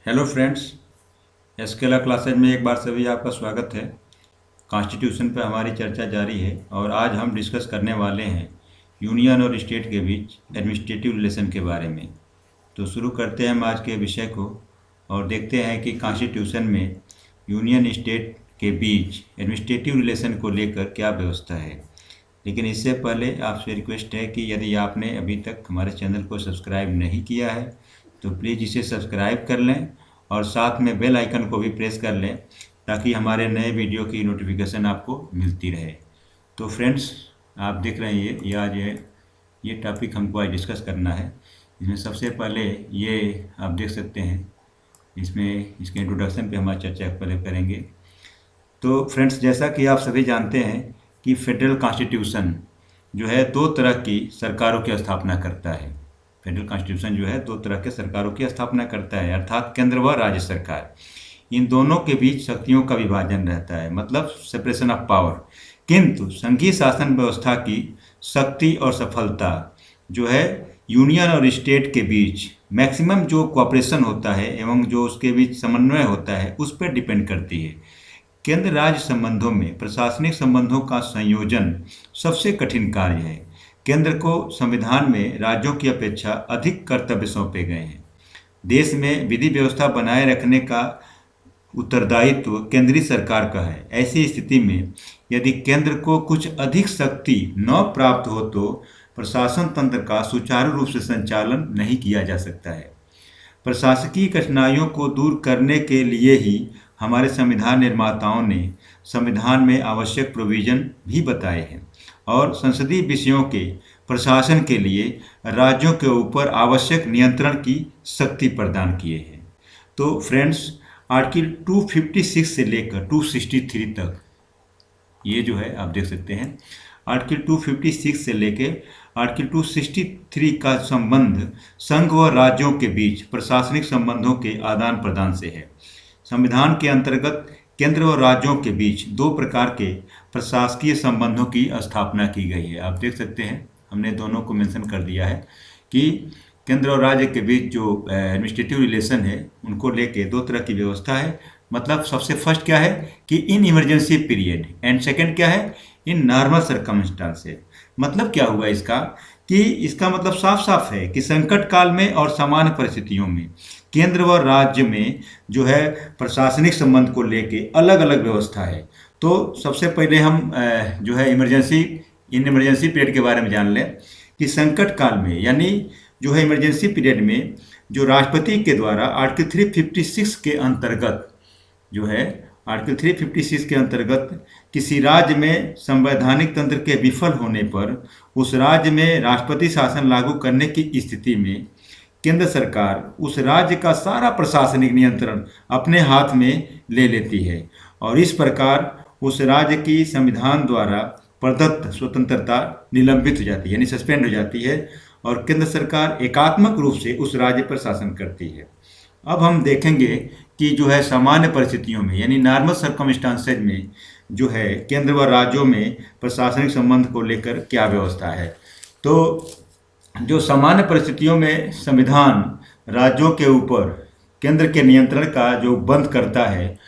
Hello friends, एसकेला classes में एक बार सभी आपका स्वागत है। कॉन्स्टिट्यूशन पर हमारी चर्चा जारी है और आज हम डिस्कस करने वाले हैं यूनियन और स्टेट के बीच एडमिनिस्ट्रेटिव रिलेशन के बारे में। तो शुरू करते हैं हम आज के विषय को और देखते हैं कि कॉन्स्टिट्यूशन में यूनियन स्टेट के बीच एडमिनिस्ट्रेटिव रिलेशन को लेकर क्या व्यवस्था है। लेकिन इससे पहले आपसे रिक्वेस्ट है कि यदि आपने अभी तक हमारे चैनल को सब्सक्राइब नहीं किया है तो प्लीज़ इसे सब्सक्राइब कर लें और साथ में बेल आइकन को भी प्रेस कर लें ताकि हमारे नए वीडियो की नोटिफिकेशन आपको मिलती रहे। तो फ्रेंड्स, आप देख रहे हैं ये आज ये टॉपिक हमको आज डिस्कस करना है। इसमें सबसे पहले ये आप देख सकते हैं, इसमें इसके इंट्रोडक्शन पे हमारी चर्चा पहले करेंगे। तो फ्रेंड्स, जैसा कि आप सभी जानते हैं कि फेडरल कॉन्स्टिट्यूशन जो है दो तरह की सरकारों की स्थापना करता है। फेडरल कॉन्स्टिट्यूशन जो है दो तरह के सरकारों की स्थापना करता है, अर्थात केंद्र व राज्य सरकार। इन दोनों के बीच शक्तियों का विभाजन रहता है, मतलब सेपरेशन ऑफ पावर। किंतु संघीय शासन व्यवस्था की शक्ति और सफलता जो है यूनियन और स्टेट के बीच मैक्सिमम जो कोऑपरेशन होता है एवं जो उसके बीच समन्वय होता है उस पर डिपेंड करती है। केंद्र राज्य संबंधों में प्रशासनिक संबंधों का संयोजन सबसे कठिन कार्य है। केंद्र को संविधान में राज्यों की अपेक्षा अधिक कर्तव्य सौंपे गए हैं। देश में विधि व्यवस्था बनाए रखने का उत्तरदायित्व केंद्रीय सरकार का है। ऐसी स्थिति में यदि केंद्र को कुछ अधिक शक्ति न प्राप्त हो तो प्रशासन तंत्र का सुचारू रूप से संचालन नहीं किया जा सकता है। प्रशासकीय कठिनाइयों को दूर करने के लिए ही हमारे संविधान निर्माताओं ने संविधान में आवश्यक प्रोविजन भी बताए हैं और संसदीय विषयों के प्रशासन के लिए राज्यों के ऊपर आवश्यक नियंत्रण की शक्ति प्रदान किए हैं। तो फ्रेंड्स, आर्टिकल 256 से लेकर 263 तक ये जो है आप देख सकते हैं, आर्टिकल 256 से लेकर आर्टिकल 263 का संबंध संघ व राज्यों के बीच प्रशासनिक संबंधों के आदान प्रदान से है। संविधान के अंतर्गत केंद्र और राज्यों के बीच दो प्रकार के प्रशासकीय संबंधों की स्थापना की गई है। आप देख सकते हैं, हमने दोनों को मेंशन कर दिया है कि केंद्र और राज्य के बीच जो एडमिनिस्ट्रेटिव रिलेशन है उनको लेके दो तरह की व्यवस्था है। मतलब सबसे फर्स्ट क्या है कि in emergency period, and second क्या है इन नॉर्मल सर्कमस्टांसेस। मतलब क्या हुआ इसका कि इसका मतलब साफ साफ है कि संकट काल में और सामान्य परिस्थितियों में केंद्र व राज्य में जो है प्रशासनिक संबंध को लेके अलग अलग व्यवस्था है। तो सबसे पहले हम जो है इमरजेंसी पीरियड के बारे में जान लें कि संकट काल में यानी जो है इमरजेंसी पीरियड में जो राष्ट्रपति के द्वारा आर्टिकल 356 के अंतर्गत जो है आर्टिकल 356 के अंतर्गत किसी राज्य में संवैधानिक तंत्र के विफल होने पर उस राज्य में राष्ट्रपति शासन लागू करने की स्थिति में केंद्र सरकार उस राज्य का सारा प्रशासनिक नियंत्रण अपने हाथ में ले लेती है और इस प्रकार उस राज्य की संविधान द्वारा प्रदत्त स्वतंत्रता निलंबित हो जाती है, यानी सस्पेंड हो जाती है और केंद्र सरकार एकात्मक रूप से उस राज्य पर शासन करती है। अब हम देखेंगे कि जो है सामान्य परिस्थितियों में यानी नॉर्मल सर्कमस्टांसेज में जो है केंद्र व राज्यों में प्रशासनिक संबंध को लेकर क्या व्यवस्था है। तो जो सामान्य परिस्थितियों में संविधान राज्यों के ऊपर केंद्र के नियंत्रण का जो बंद करता है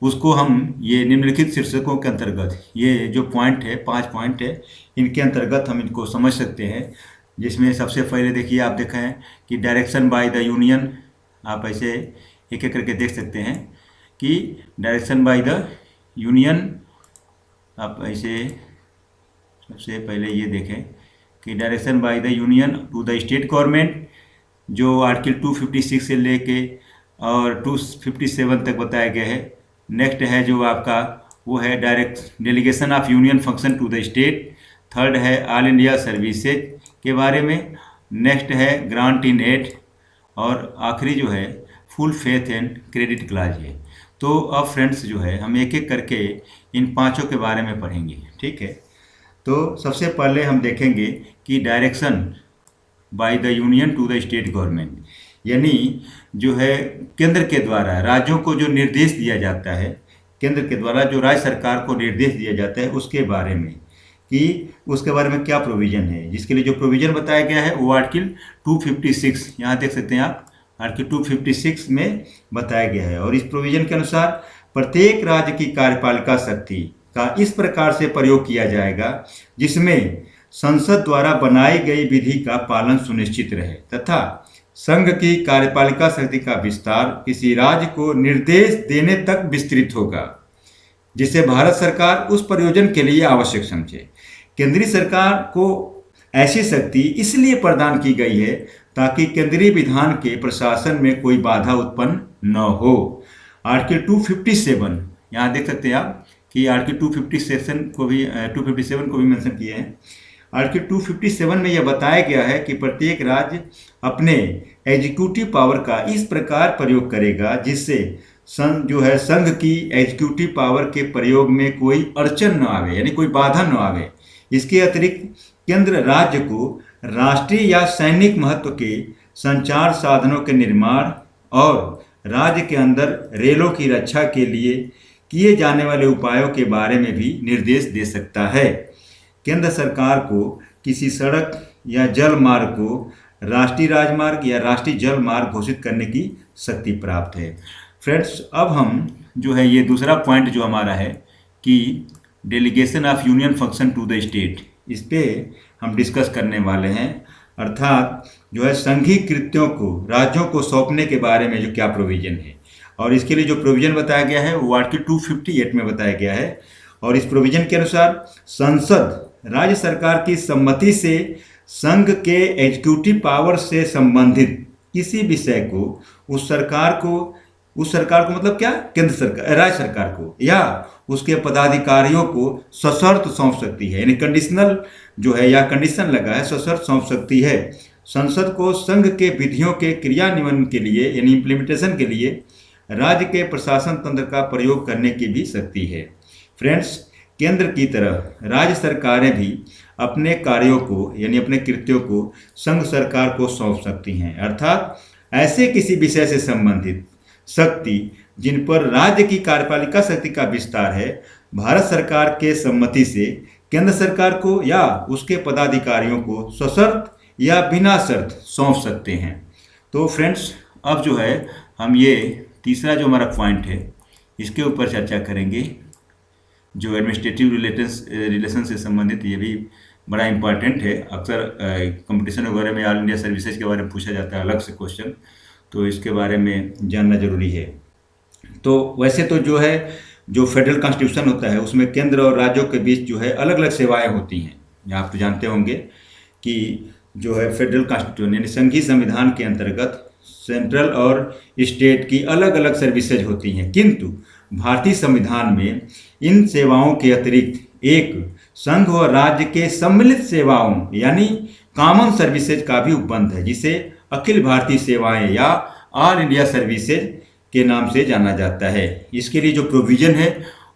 उसको हम ये निम्नलिखित शीर्षकों के अंतर्गत, ये जो पॉइंट है 5 पॉइंट है, इनके अंतर्गत हम इनको समझ सकते हैं। जिसमें सबसे पहले देखिए, आप देखें कि डायरेक्शन बाय द यूनियन, आप ऐसे एक एक करके देख सकते हैं कि डायरेक्शन बाय द यूनियन, आप ऐसे सबसे पहले ये देखें कि direction by the union to the state government जो आर्टिकल 256 से लेके और 257 तक बताया गया है। नेक्स्ट है जो आपका वो है direct delegation of union function to the state. Third है ऑल इंडिया सर्विसेज के बारे में। नेक्स्ट है ग्रांट इन एड और आखिरी जो है full faith and credit clause है। तो अब फ्रेंड्स जो है हम एक एक करके इन पांचों के बारे में पढ़ेंगे, ठीक है। तो सबसे पहले हम देखेंगे कि direction by the union to the state government, यानी जो है केंद्र के द्वारा राज्यों को जो निर्देश दिया जाता है, केंद्र के द्वारा जो राज्य सरकार को निर्देश दिया जाता है उसके बारे में कि उसके बारे में क्या प्रोविज़न है। जिसके लिए जो प्रोविज़न बताया गया है वो आर्टिकल 256 यहाँ देख सकते हैं आप, आर्टिकल 256 में बताया गया है। और इस प्रोविजन के अनुसार प्रत्येक राज्य की कार्यपालिका शक्ति का इस प्रकार से प्रयोग किया जाएगा जिसमें संसद द्वारा बनाई गई विधि का पालन सुनिश्चित रहे तथा संघ की कार्यपालिका शक्ति का विस्तार किसी राज्य को निर्देश देने तक विस्तृत होगा जिसे भारत सरकार उस प्रयोजन के लिए आवश्यक समझे। केंद्रीय सरकार को ऐसी शक्ति इसलिए प्रदान की गई है ताकि केंद्रीय विधान के प्रशासन में कोई बाधा उत्पन्न न हो। आर्टिकल 257 यहाँ देख सकते हैं आप कि आर्टिकल 257 को भी मेंशन किए हैं। आर्टिकल 257 में यह बताया गया है कि प्रत्येक राज्य अपने एग्जीक्यूटिव पावर का इस प्रकार प्रयोग करेगा जिससे संघ की एग्जीक्यूटिव पावर के प्रयोग में कोई अड़चन न आवे, यानी कोई बाधा न आवे। इसके अतिरिक्त केंद्र राज्य को राष्ट्रीय या सैनिक महत्व के संचार साधनों के निर्माण और राज्य के अंदर रेलों की रक्षा के लिए किए जाने वाले उपायों के बारे में भी निर्देश दे सकता है। केंद्र सरकार को किसी सड़क या जल मार्ग को राष्ट्रीय राजमार्ग या राष्ट्रीय जल मार्ग घोषित करने की शक्ति प्राप्त है। फ्रेंड्स, अब हम जो है ये दूसरा पॉइंट जो हमारा है कि delegation of union function to the state, इस पे हम डिस्कस करने वाले हैं। अर्थात जो है संघीय कृत्यों को राज्यों को सौंपने के बारे में जो क्या प्रोविजन है, और इसके लिए जो प्रोविजन बताया गया है वो आर्टिकल 258 में बताया गया है। और इस प्रोविजन के अनुसार संसद राज्य सरकार की सम्मति से संघ के एग्जीक्यूटिव पावर से संबंधित किसी विषय को उस सरकार को मतलब क्या, केंद्र सरकार, राज्य सरकार को या उसके पदाधिकारियों को सशर्त सौंप सकती है, यानी कंडीशनल जो है या कंडीशन लगा है, सशर्त सौंप सकती है। संसद को संघ के विधियों के क्रियान्वयन के लिए यानी इम्प्लीमेंटेशन के लिए राज्य के प्रशासन तंत्र का प्रयोग करने की भी शक्ति है। फ्रेंड्स, केंद्र की तरह राज्य सरकारें भी अपने कार्यों को यानी अपने कृत्यों को संघ सरकार को सौंप सकती हैं। अर्थात ऐसे किसी विषय से संबंधित शक्ति जिन पर राज्य की कार्यपालिका शक्ति का विस्तार है, भारत सरकार के सम्मति से केंद्र सरकार को या उसके पदाधिकारियों को सशर्त या बिना शर्त सौंप सकते हैं। तो फ्रेंड्स, अब जो है हम ये तीसरा जो हमारा पॉइंट है इसके ऊपर चर्चा करेंगे जो एडमिनिस्ट्रेटिव रिलेशन से संबंधित। ये भी बड़ा इंपॉर्टेंट है, अक्सर कंपटीशन वगैरह में ऑल इंडिया सर्विसेज के बारे में पूछा जाता है अलग से क्वेश्चन, तो इसके बारे में जानना जरूरी है। तो वैसे तो जो है जो फेडरल कॉन्स्टिट्यूशन होता है उसमें केंद्र और राज्यों के बीच जो है अलग अलग सेवाएं होती हैं। आप तो जानते होंगे कि जो है फेडरल कॉन्स्टिट्यूशन यानी संघीय संविधान के अंतर्गत सेंट्रल और स्टेट की अलग अलग सर्विसेज होती हैं, किंतु भारतीय संविधान में इन सेवाओं के अतिरिक्त एक संघ और राज्य के सम्मिलित सेवाओं यानी कॉमन सर्विसेज का भी उपबंध है जिसे अखिल भारतीय सेवाएं या ऑल इंडिया सर्विसेज के नाम से जाना जाता है। इसके लिए जो प्रोविजन है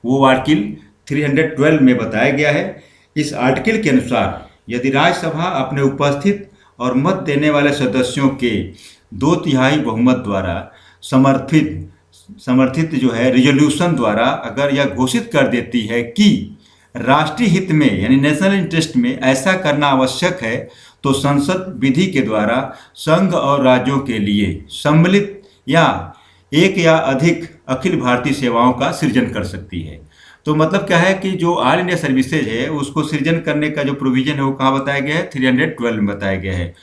वो आर्टिकल 312 में बताया गया है। इस आर्टिकल के अनुसार यदि राज्यसभा अपने उपस्थित और मत देने वाले सदस्यों के 2/3 बहुमत द्वारा समर्थित जो है रिजोल्यूशन द्वारा अगर यह घोषित कर देती है कि राष्ट्रीय हित में यानी नेशनल इंटरेस्ट में ऐसा करना आवश्यक है, तो संसद विधि के द्वारा संघ और राज्यों के लिए सम्मिलित या एक या अधिक अखिल भारतीय सेवाओं का सृजन कर सकती है। तो मतलब क्या है कि जो ऑल इंडिया सर्विसेज है उसको सृजन करने का जो प्रोविजन है वो कहाँ बताया गया है, 312 में बताया गया है।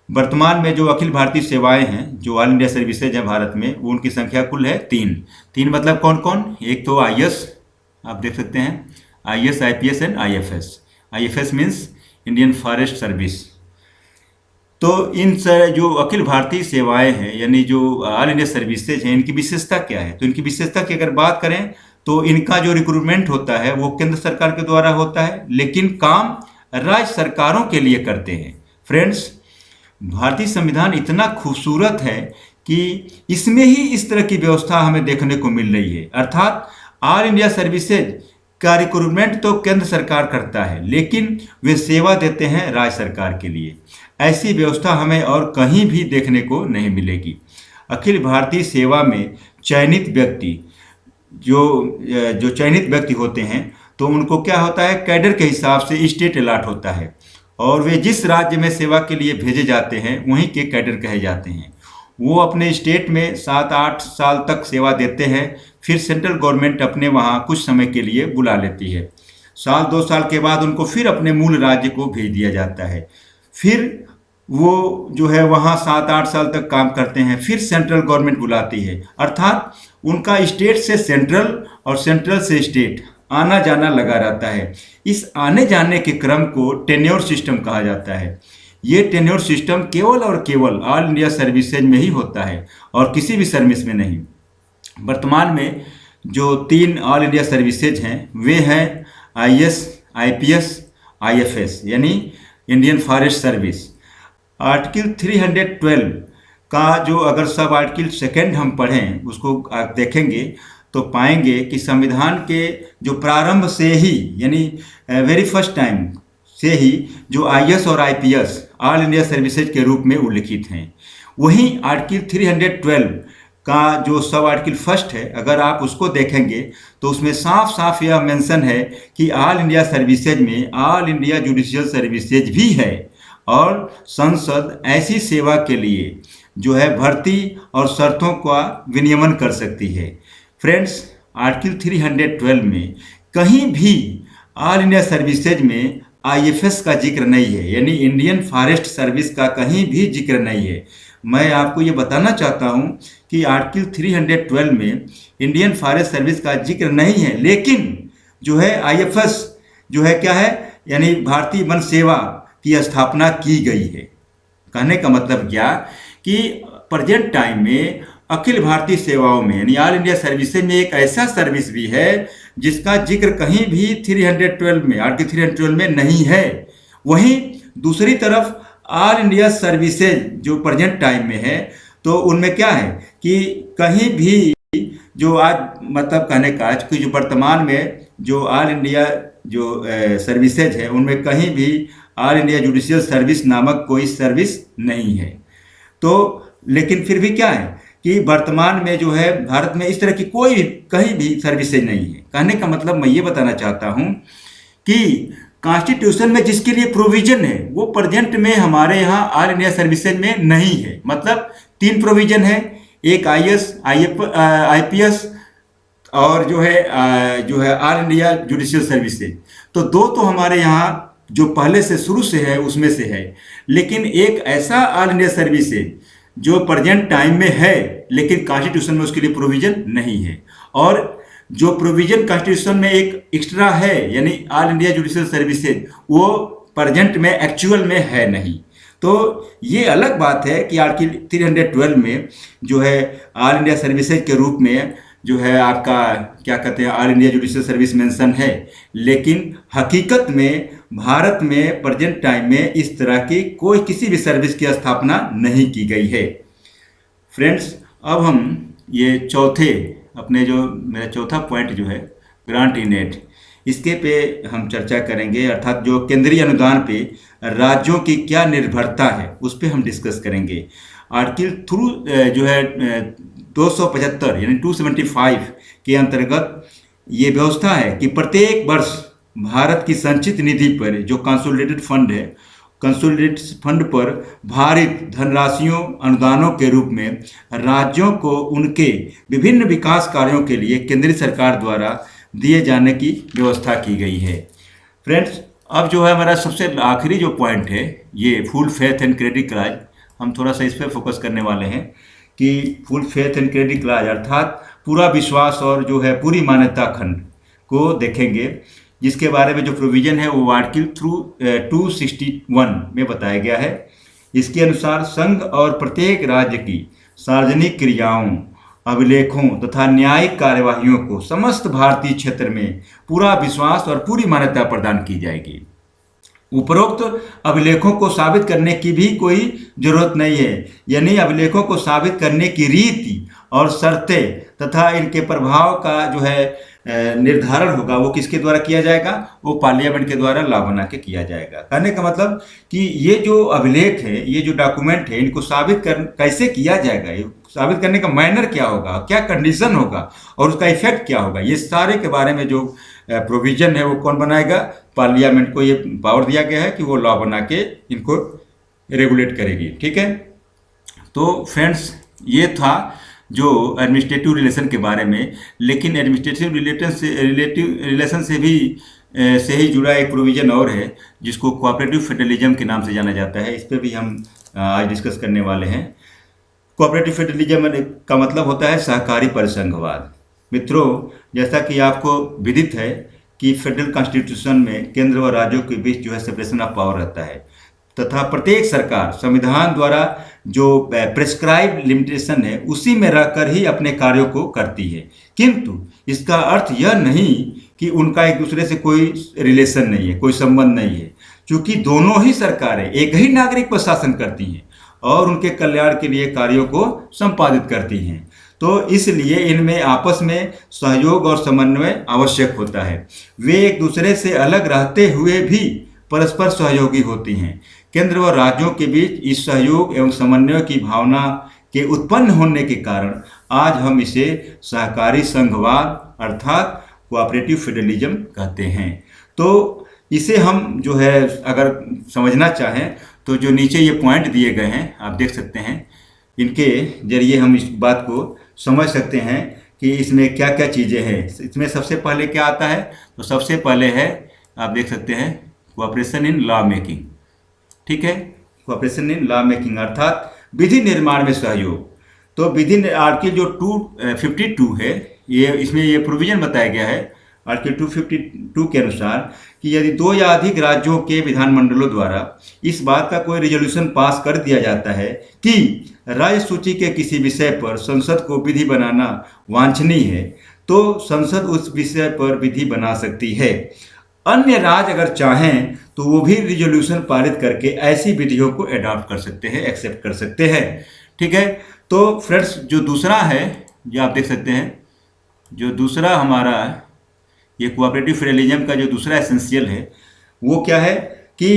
वर्तमान में जो अखिल भारतीय सेवाएं हैं जो ऑल इंडिया सर्विसेज हैं भारत में, वो उनकी संख्या कुल है 3 मतलब कौन कौन, एक तो IS आप देख सकते हैं, IS, IPS and IFS। IFS means Indian forest service. तो इन जो अखिल भारतीय सेवाएं हैं यानी जो ऑल इंडिया सर्विसेज हैं इनकी विशेषता क्या है, तो इनकी विशेषता की अगर बात करें तो इनका जो रिक्रूटमेंट होता है वो केंद्र सरकार के द्वारा होता है, लेकिन काम राज्य सरकारों के लिए करते हैं। फ्रेंड्स, भारतीय संविधान इतना खूबसूरत है कि इसमें ही इस तरह की व्यवस्था हमें देखने को मिल रही है। अर्थात ऑल इंडिया सर्विसेज का रिक्रूटमेंट तो केंद्र सरकार करता है लेकिन वे सेवा देते हैं राज्य सरकार के लिए। ऐसी व्यवस्था हमें और कहीं भी देखने को नहीं मिलेगी। अखिल भारतीय सेवा में चयनित व्यक्ति जो चयनित व्यक्ति होते हैं तो उनको क्या होता है, कैडर के हिसाब से स्टेट अलॉट होता है और वे जिस राज्य में सेवा के लिए भेजे जाते हैं वहीं के कैडर कहे जाते हैं। वो अपने स्टेट में 7-8 साल तक सेवा देते हैं, फिर सेंट्रल गवर्नमेंट अपने वहाँ कुछ समय के लिए बुला लेती है। साल 2 साल के बाद उनको फिर अपने मूल राज्य को भेज दिया जाता है। फिर वो जो है वहाँ 7-8 साल तक काम करते हैं, फिर सेंट्रल गवर्नमेंट बुलाती है। अर्थात उनका स्टेट से सेंट्रल और सेंट्रल से स्टेट आना जाना लगा रहता है। इस आने जाने के क्रम को टेन्योर सिस्टम कहा जाता है। ये टेन्योर सिस्टम केवल और केवल ऑल इंडिया सर्विसेज में ही होता है और किसी भी सर्विस में नहीं। वर्तमान में जो 3 ऑल इंडिया सर्विसेज हैं वे हैं आईएएस, आईपीएस, आईएफएस यानी इंडियन फॉरेस्ट सर्विस। आर्टिकल 312 का जो अगर सब आर्टिकल सेकेंड हम पढ़ें उसको देखेंगे तो पाएंगे कि संविधान के जो प्रारंभ से ही यानी वेरी फर्स्ट टाइम से ही जो आईएएस और आईपीएस ऑल इंडिया सर्विसेज के रूप में उल्लिखित हैं। वहीं आर्टिकल 312 का जो सब आर्टिकल फर्स्ट है अगर आप उसको देखेंगे तो उसमें साफ साफ यह मेंशन है कि ऑल इंडिया सर्विसेज में ऑल इंडिया जुडिशियल सर्विसेज भी है और संसद ऐसी सेवा के लिए जो है भर्ती और शर्तों का विनियमन कर सकती है। फ्रेंड्स, आर्टिकल 312 में कहीं भी ऑल इंडिया सर्विसेज में आईएफएस का जिक्र नहीं है, यानी इंडियन फॉरेस्ट सर्विस का कहीं भी जिक्र नहीं है। मैं आपको ये बताना चाहता हूँ कि आर्टिकल 312 में इंडियन फॉरेस्ट सर्विस का जिक्र नहीं है, लेकिन जो है आईएफएस जो है क्या है, यानी भारतीय वन सेवा की स्थापना की गई है। कहने का मतलब क्या कि प्रेजेंट टाइम में अखिल भारतीय सेवाओं में यानी ऑल इंडिया सर्विसेज में एक ऐसा सर्विस भी है जिसका जिक्र कहीं भी 312 में आर्टिकल 312 में नहीं है। वहीं दूसरी तरफ ऑल इंडिया सर्विसेज जो प्रेजेंट टाइम में है तो उनमें क्या है कि कहीं भी जो आज मतलब कहने का आज की जो वर्तमान में जो ऑल इंडिया जो सर्विसेज है उनमें कहीं भी ऑल इंडिया जुडिशियल सर्विस नामक कोई सर्विस नहीं है। तो लेकिन फिर भी क्या है कि वर्तमान में जो है भारत में इस तरह की कोई भी कहीं भी सर्विसेज नहीं है। कहने का मतलब मैं ये बताना चाहता हूँ कि कॉन्स्टिट्यूशन में जिसके लिए प्रोविजन है वो प्रेजेंट में हमारे यहाँ ऑल इंडिया सर्विसेज में नहीं है। मतलब 3 प्रोविजन है, एक आईएएस, आईपीएस और जो है ऑल इंडिया जुडिशियल सर्विसेज। तो 2 तो हमारे यहाँ जो पहले से शुरू से है उसमें से है, लेकिन एक ऐसा ऑल इंडिया सर्विसेज जो प्रेजेंट टाइम में है लेकिन कॉन्स्टिट्यूशन में उसके लिए प्रोविजन नहीं है, और जो प्रोविजन कॉन्स्टिट्यूशन में एक एक्स्ट्रा है यानी ऑल इंडिया जुडिशियल सर्विसेज वो प्रेजेंट में एक्चुअल में है नहीं। तो ये अलग बात है कि आर्टिकल 312 में जो है ऑल इंडिया सर्विसेज के रूप में जो है आपका क्या कहते हैं all India judicial service mention है, लेकिन हकीकत में भारत में प्रेजेंट टाइम में इस तरह की कोई किसी भी सर्विस की स्थापना नहीं की गई है। फ्रेंड्स, अब हम ये चौथे अपने जो मेरा चौथा पॉइंट जो है ग्रांट इन एड, इसके पे हम चर्चा करेंगे, अर्थात जो केंद्रीय अनुदान पे राज्यों की क्या निर्भरता है उस पर हम डिस्कस करेंगे। आर्टिकल थ्रू जो है 275 यानी 275 के अंतर्गत ये व्यवस्था है कि प्रत्येक वर्ष भारत की संचित निधि पर जो कंसोलिडेटेड फंड है, कंसोलिडेटेड फंड पर भारित धनराशियों अनुदानों के रूप में राज्यों को उनके विभिन्न विकास कार्यों के लिए केंद्रीय सरकार द्वारा दिए जाने की व्यवस्था की गई है। फ्रेंड्स, अब जो है हमारा सबसे आखिरी जो पॉइंट है ये full faith and credit clause, हम थोड़ा सा इस पर फोकस करने वाले हैं कि full faith and credit clause अर्थात पूरा विश्वास और जो है पूरी मान्यता खंड को देखेंगे, जिसके बारे में जो प्रोविज़न है वो आर्टिकल थ्रू 261 में बताया गया है। इसके अनुसार संघ और प्रत्येक राज्य की सार्वजनिक क्रियाओं, अभिलेखों तथा न्यायिक कार्यवाहियों को समस्त भारतीय क्षेत्र में पूरा विश्वास और पूरी मान्यता प्रदान की जाएगी। उपरोक्त अभिलेखों को साबित करने की भी कोई जरूरत नहीं है, यानी अभिलेखों को साबित करने की रीति और शर्तें तथा इनके प्रभाव का जो है निर्धारण होगा वो किसके द्वारा किया जाएगा, वो पार्लियामेंट के द्वारा लॉ बना के किया जाएगा। कहने का मतलब कि ये जो अभिलेख है, ये जो डॉक्यूमेंट है, इनको साबित कैसे किया जाएगा, ये साबित करने का मैनर क्या होगा, क्या कंडीशन होगा और उसका इफेक्ट क्या होगा, ये सारे के बारे में जो प्रोविजन है वो कौन बनाएगा, पार्लियामेंट को ये पावर दिया गया है कि वो लॉ बना के इनको रेगुलेट करेगी। ठीक है, तो फ्रेंड्स ये था जो एडमिनिस्ट्रेटिव रिलेशन के बारे में। लेकिन एडमिनिस्ट्रेटिव रिलेशन से भी से ही जुड़ा एक प्रोविज़न और है जिसको कोऑपरेटिव फेडरलिज्म के नाम से जाना जाता है। इस पर भी हम आज डिस्कस करने वाले हैं। कोऑपरेटिव फेडरलिज्म का मतलब होता है सहकारी परिसंघवाद। मित्रों, जैसा कि आपको विदित है कि फेडरल कॉन्स्टिट्यूशन में केंद्र व राज्यों के बीच जो है सेपरेशन ऑफ पावर रहता है, तथा प्रत्येक सरकार संविधान द्वारा जो प्रेस्क्राइब लिमिटेशन है उसी में रहकर ही अपने कार्यों को करती है। किंतु इसका अर्थ यह नहीं कि उनका एक दूसरे से कोई रिलेशन नहीं है, कोई संबंध नहीं है, क्योंकि दोनों ही सरकारें एक ही नागरिक पर शासन करती हैं और उनके कल्याण के लिए कार्यों को संपादित करती हैं। तो इसलिए इनमें आपस में सहयोग और समन्वय आवश्यक होता है। वे एक दूसरे से अलग रहते हुए भी परस्पर सहयोगी होती हैं। केंद्र व राज्यों के बीच इस सहयोग एवं समन्वय की भावना के उत्पन्न होने के कारण आज हम इसे सहकारी संघवाद अर्थात कोऑपरेटिव फेडरलिज्म कहते हैं। तो इसे हम जो है अगर समझना चाहें तो जो नीचे ये पॉइंट दिए गए हैं आप देख सकते हैं, इनके जरिए हम इस बात को समझ सकते हैं कि इसमें क्या क्या चीज़ें हैं। इसमें सबसे पहले क्या आता है, तो सबसे पहले है आप देख सकते हैं कोऑपरेशन इन लॉ मेकिंग। ठीक है, कोऑपरेशन इन लॉ मेकिंग अर्थात विधि निर्माण में सहयोग। तो विधि आर्टिकल जो 252 है, ये इसमें ये प्रोविजन बताया गया है आर्टिकल 252 के अनुसार कि यदि 2 या अधिक राज्यों के विधानमंडलों द्वारा इस बात का कोई रेजोल्यूशन पास कर दिया जाता है कि राज्य सूची के किसी विषय पर संसद को विधि बनाना वांछनीय है, तो संसद उस विषय पर विधि बना सकती है। अन्य राज्य अगर चाहें तो वो भी रिजोल्यूशन पारित करके ऐसी विधियों को अडॉप्ट कर सकते हैं, एक्सेप्ट कर सकते हैं। ठीक है, तो फ्रेंड्स जो दूसरा है, जो आप देख सकते हैं, जो दूसरा हमारा ये कोऑपरेटिव फेडरलिज्म का जो दूसरा एसेंशियल है वो क्या है कि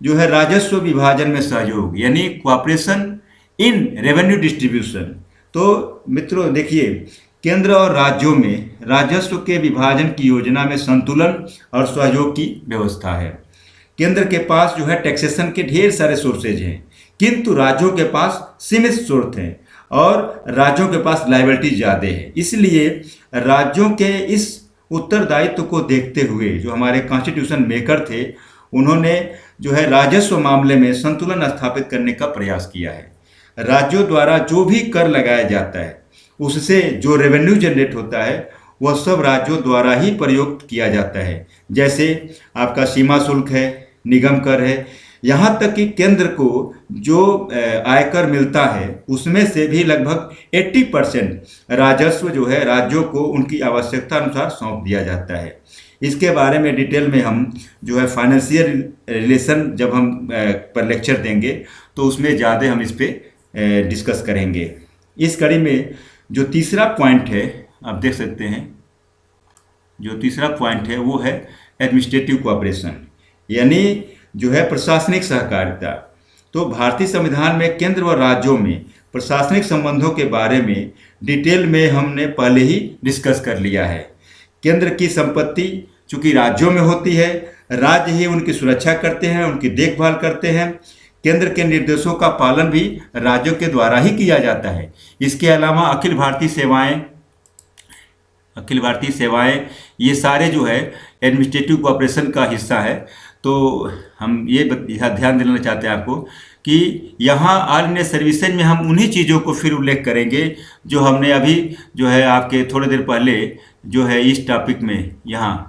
जो है राजस्व विभाजन में सहयोग, यानी कोऑपरेशन इन रेवेन्यू डिस्ट्रीब्यूशन। तो मित्रों देखिए, केंद्र और राज्यों में राजस्व के विभाजन की योजना में संतुलन और सहयोग की व्यवस्था है। केंद्र के पास जो है टैक्सेशन के ढेर सारे सोर्सेज हैं, किंतु राज्यों के पास सीमित स्रोत हैं और राज्यों के पास लायबिलिटी ज़्यादा है। इसलिए राज्यों के इस उत्तरदायित्व को देखते हुए जो हमारे कॉन्स्टिट्यूशन मेकर थे, उन्होंने जो है राजस्व मामले में संतुलन स्थापित करने का प्रयास किया है। राज्यों द्वारा जो भी कर लगाया जाता है उससे जो रेवेन्यू जनरेट होता है वह सब राज्यों द्वारा ही प्रयोग किया जाता है। जैसे आपका सीमा शुल्क है, निगम कर है, यहाँ तक कि केंद्र को जो आयकर मिलता है उसमें से भी लगभग 80% राजस्व जो है राज्यों को उनकी आवश्यकता अनुसार सौंप दिया जाता है। इसके बारे में डिटेल में हम जो है फाइनेंशियल रिलेशन जब हम पर लेक्चर देंगे तो उसमें ज़्यादा हम इस पर डिस्कस करेंगे। इस कड़ी में जो तीसरा पॉइंट है आप देख सकते हैं, जो तीसरा पॉइंट है वो है एडमिनिस्ट्रेटिव कोऑपरेशन, यानी जो है प्रशासनिक सहकारिता। तो भारतीय संविधान में केंद्र व राज्यों में प्रशासनिक संबंधों के बारे में डिटेल में हमने पहले ही डिस्कस कर लिया है। केंद्र की संपत्ति चूंकि राज्यों में होती है, राज्य ही उनकी सुरक्षा करते हैं, उनकी देखभाल करते हैं। केंद्र के निर्देशों का पालन भी राज्यों के द्वारा ही किया जाता है। इसके अलावा अखिल भारतीय सेवाएं ये सारे जो है एडमिनिस्ट्रेटिव कोऑपरेशन का हिस्सा है। तो हम ये ध्यान दिलाना चाहते हैं आपको कि यहाँ ऑल इंडिया सर्विसेज में हम उन्हीं चीज़ों को फिर उल्लेख करेंगे जो हमने अभी जो है आपके थोड़ी देर पहले जो है इस टॉपिक में यहाँ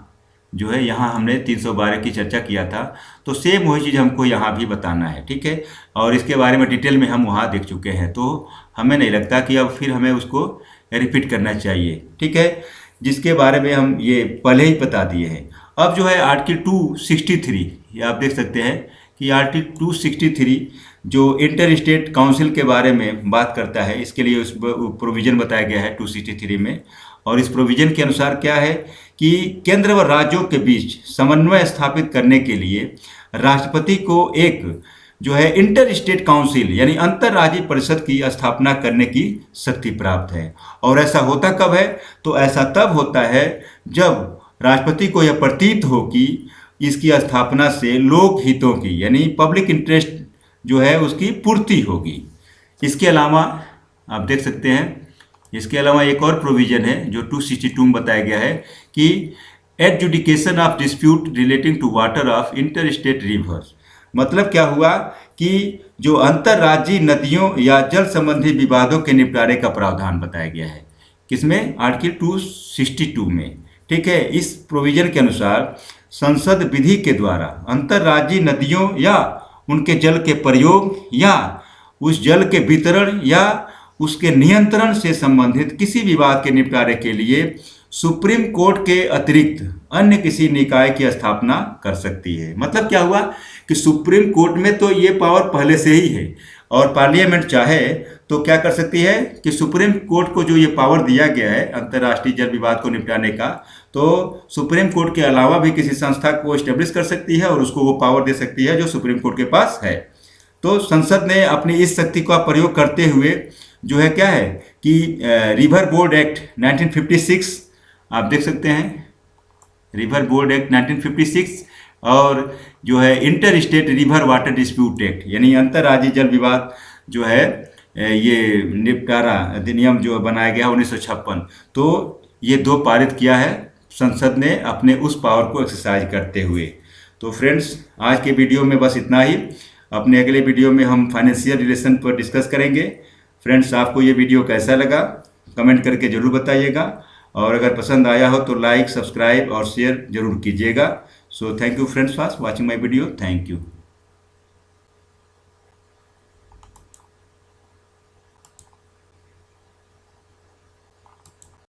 हमने 312 की चर्चा किया था। तो सेम वही चीज़ हमको यहाँ भी बताना है। ठीक है, और इसके बारे में डिटेल में हम वहाँ देख चुके हैं, तो हमें नहीं लगता कि अब फिर हमें उसको रिपीट करना चाहिए। ठीक है, जिसके बारे में हम ये पहले ही बता दिए हैं। अब जो है आर्टिकल 263 ये आप देख सकते हैं कि आर्टिकल 263 जो इंटर स्टेट काउंसिल के बारे में बात करता है, इसके लिए उस प्रोविज़न बताया गया है 263 में। और इस प्रोविज़न के अनुसार क्या है कि केंद्र व राज्यों के बीच समन्वय स्थापित करने के लिए राष्ट्रपति को एक जो है इंटर स्टेट काउंसिल यानी अंतर्राज्यीय परिषद की स्थापना करने की शक्ति प्राप्त है। और ऐसा होता कब है, तो ऐसा तब होता है जब राष्ट्रपति को यह प्रतीत हो कि इसकी स्थापना से लोक हितों की यानी पब्लिक इंटरेस्ट जो है उसकी पूर्ति होगी। इसके अलावा आप देख सकते हैं। इसके अलावा एक और प्रोविजन है जो 262 में बताया गया है कि adjudication of dispute relating to water of inter state rivers. मतलब क्या हुआ कि जो अंतर्राज्यीय नदियों या जल संबंधी विवादों के निपटारे का प्रावधान बताया गया है। किसमें? आर्टिकल 262 में। ठीक है, इस प्रोविजन के अनुसार संसद विधि के द्वारा अंतर्राज्यीय नदियों या उनके जल के प्रयोग या उस जल के वितरण या उसके नियंत्रण से संबंधित किसी विवाद के निपटारे के लिए सुप्रीम कोर्ट के अतिरिक्त अन्य किसी निकाय की स्थापना कर सकती है। मतलब क्या हुआ कि सुप्रीम कोर्ट में तो ये पावर पहले से ही है और पार्लियामेंट चाहे तो क्या कर सकती है कि सुप्रीम कोर्ट को जो ये पावर दिया गया है अंतर्राष्ट्रीय जल विवाद को निपटाने का, तो सुप्रीम कोर्ट के अलावा भी किसी संस्था को एस्टेब्लिश कर सकती है और उसको वो पावर दे सकती है जो सुप्रीम कोर्ट के पास है। तो संसद ने अपनी इस शक्ति का प्रयोग करते हुए जो है क्या है कि रिवर बोर्ड एक्ट 1956 आप देख सकते हैं, रिवर बोर्ड एक्ट 1956 और जो है inter state river water dispute act यानी अंतर्राज्यीय जल विवाद जो है ये निपटारा अधिनियम जो बनाया गया 1956, तो ये 2 पारित किया है संसद ने अपने उस पावर को एक्सरसाइज करते हुए। तो फ्रेंड्स, आज के वीडियो में बस इतना ही। अपने अगले वीडियो में हम फाइनेंशियल रिलेशन पर डिस्कस करेंगे। फ्रेंड्स, आपको ये वीडियो कैसा लगा कमेंट करके ज़रूर बताइएगा और अगर पसंद आया हो तो लाइक, सब्सक्राइब और शेयर जरूर कीजिएगा। So thank you friends for watching my video. Thank you.